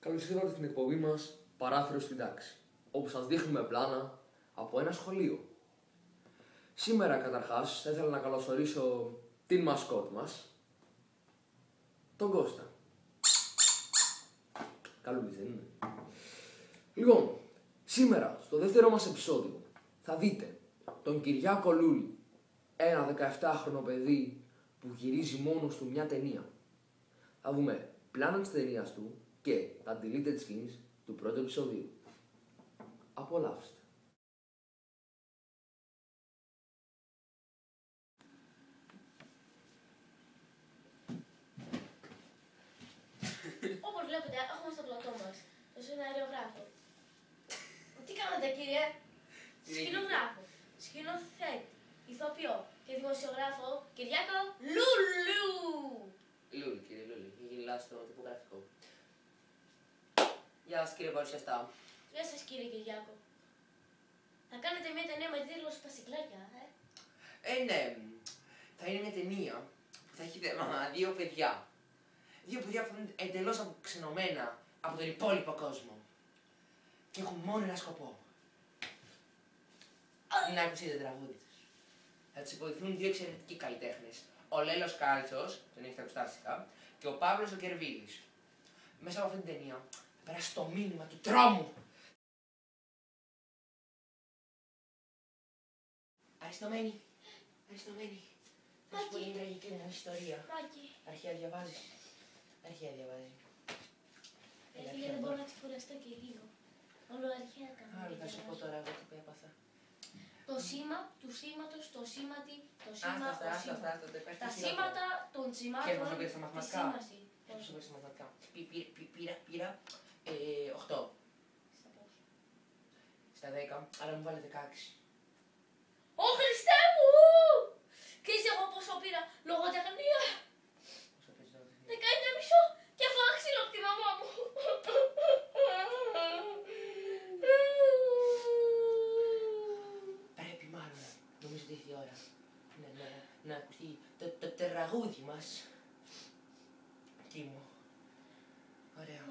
Καλώς ήρθατε στην εκπομπή μας Παράθυρο στην τάξη, όπου σας δείχνουμε πλάνα από ένα σχολείο. Σήμερα καταρχάς θα ήθελα να καλωσορίσω την μασκότ μας, τον Κώστα. Καλούλης δεν είναι? Λοιπόν, σήμερα στο δεύτερο μας επεισόδιο θα δείτε τον Κυριάκο Λούλη, ένα 17χρονο παιδί που γυρίζει μόνος του μια ταινία. Θα δούμε πλάνα της ταινίας του και τα deleted scenes του πρώτου επεισοδίου. Απολαύστε. Όπως βλέπετε, έχουμε στο πλατό μας τον σεναριογράφο. Τι κάνετε, κύριε? Σκηνογράφο, σκηνοθέτη, ηθοποιό και δημοσιογράφο Κυριάκο Λούλου. Λούλη, κύριε Λούλη, έχει γίνει στο τυπογραφικό. Γεια σας, κύριε παρουσιαστά. Γεια σας, κύριε Κυριάκο. Θα κάνετε μια ταινία με τίτλο στα Σικλάκια, Ναι. Θα είναι μια ταινία που θα έχει θέμα δύο παιδιά. Δύο παιδιά που είναι εντελώς αποξενωμένα από τον υπόλοιπο κόσμο. Και έχουν μόνο ένα σκοπό. Να ακούσετε το τραγούδι τους. Θα τους υποδηθούν δύο εξαιρετικοί καλλιτέχνες. Ο Λέλος Κάλτσος, τον έχετε ακουστάσικα, και ο Παύλος ο Κερβίλης. Μέσα από αυτή την ταινία θα περάσει το μήνυμα του τρόμου. Αριστομένη. Αριστομένη. Θα σου πω την τραγική μου ιστορία. Μάκη. Αρχαία διαβάζεις. Αρχαία διαβάζει. Γιατί δεν μπορώ να ξεκουραστώ και λίγο. Όλο αρχαία κάνω. Άρα θα σου πω τώρα εγώ τι που έπαθα. Το σήμα του σήματος, το σήματη, το σήμα, Άστα, ο άστα, σήμα. άστα, άστα, Τα σήματα των Και σημάτων πόσο πήρες στα της μαθηματικά? σήμαση. Πόσο πήρες στα μαθηματικά? Πήρα 8. Στα πόσο? Στα 10, άρα μου βάλε 16. Ω Χριστέ μου! Ξέρεις εγώ πόσο πήρα λογοτεχνία? Πόσο πήρες τώρα? 19,5 και έχω άξιλο από τη μαμά μου. Πρέπει μάλλον, νομίζω ότι ήρθε η ώρα να ακουστεί το τραγούδι μας. Τι μου. Ωραία.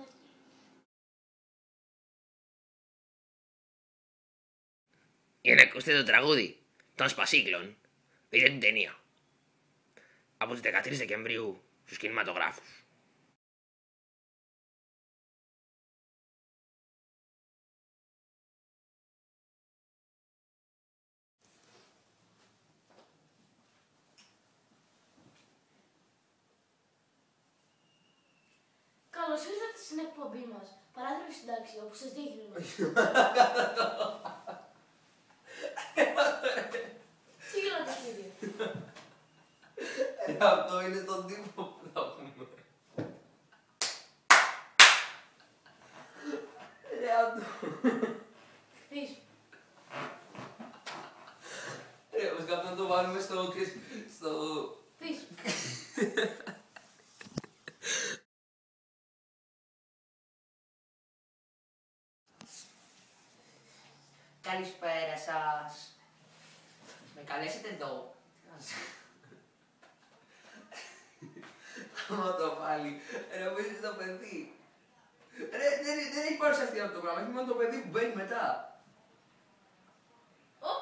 Για να ακούσετε το τραγούδι των Σπασίκλων, δείτε την ταινία. Από τις 13 Δεκεμβρίου στους κινηματογράφους. Καλώς ήρθατε στην εκπομπή μας. Παράθυρο στην τάξη, όπου σας δείχνουμε. Τι γελάτε, κύριε? Αυτό είναι στον τύπο που θα πούμε. Πίσω. Ως κάποιο να το βάλουμε στο... Πίσω. Καλησπέρα σας. Με καλέσετε εδώ. Άμα το βάλει, ρε πεις το παιδί. Ρε, δεν έχει παρουσιαστεί αυτό το πράγμα, έχει μόνο το παιδί που μπαίνει μετά. Ω!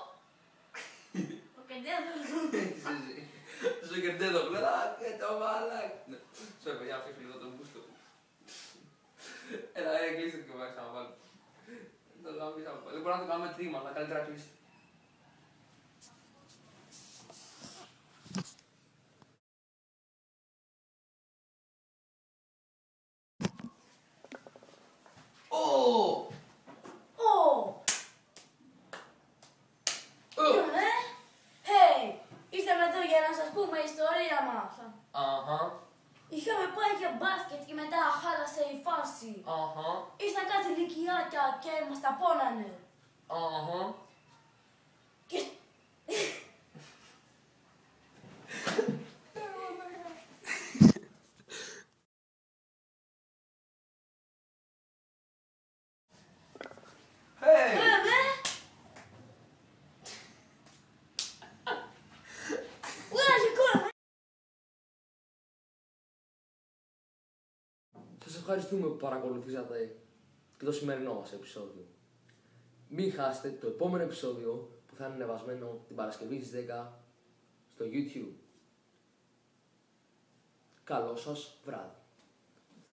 Ο κεντέδος. Στο κερτέδο, και το μαλάκι. Σου είπε, για αφήσει λίγο τον μπούστο. Έλα, κλείστε και βάζει να βάλω. Δεν μπορούμε να το κάνουμε τρίμα, αλλά καλύτερα κλείστε. Ω! Ω! Είδαμε? Hey! Ήρθαμε εδώ για να σας πούμε η ιστορία μας. Αχα, Είχαμε πάει για μπάσκετ και μετά χάλασε η φάση. αχα, Ήρθαν κάτι λυκειάκια και μας τα πόνανε. αχα. Και... Hey! ευχαριστούμε που παρακολουθήσατε και το σημερινό μας επεισόδιο. Μην χάσετε το επόμενο επεισόδιο που θα είναι ανεβασμένο την Παρασκευή στις 10 στο YouTube. Καλό σας βράδυ.